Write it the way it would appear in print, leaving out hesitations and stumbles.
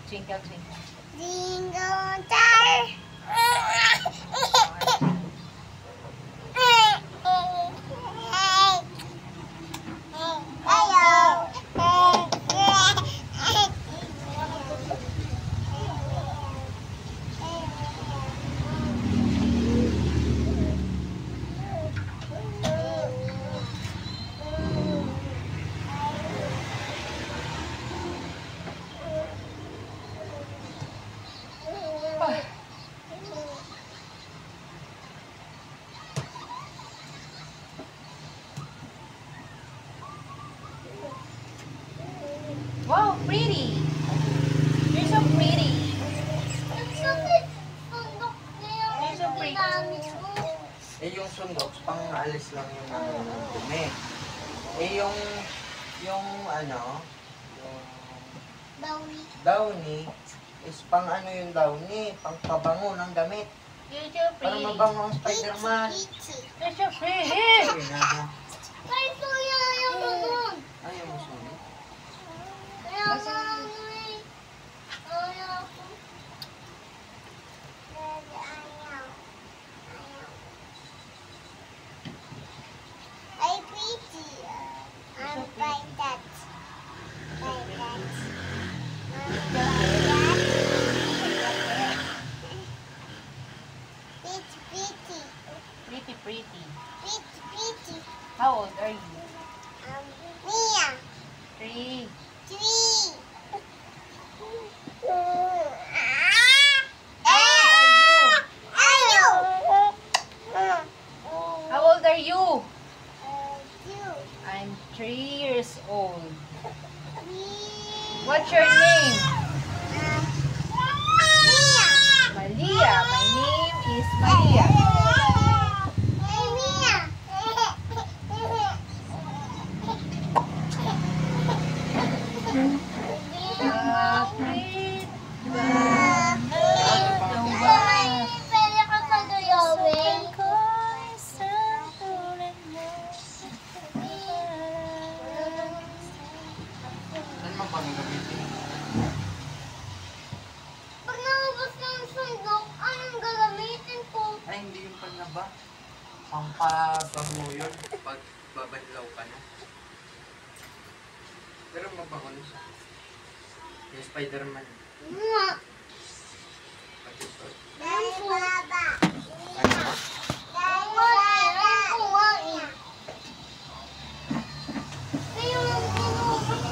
Twinkle, twinkle. Jingle star. Wow, pretty! You're so pretty. You're so pretty. Eh, yung sundoks, pang-alis lang yung dumi. Eh, yung ano, yung downy, is pang ano yung downy, pang pabango ng damit. You're so Para pretty. mabango ang Spider-Man. You're so pretty. Ayaw mo sunod. I'm like that. Like that. Pretty. Pretty, pretty. Pretty. How old are you? Mia. 3. 3. How old are you? 2. I'm 3 years old. 3. What's your name? Mia. Malia. My name is Malia. Hey, Mia. Pwede ka pa duyawin. Saan mo pang gamitin? Pag naubos ng sundok, anong gagamitin ko? Ay, hindi yung panlaba. Pampabango yun pag babanlaw ka na. Pero mabango na siya. Yung Spider-Man. Nga. Pati ito. Dahil baba.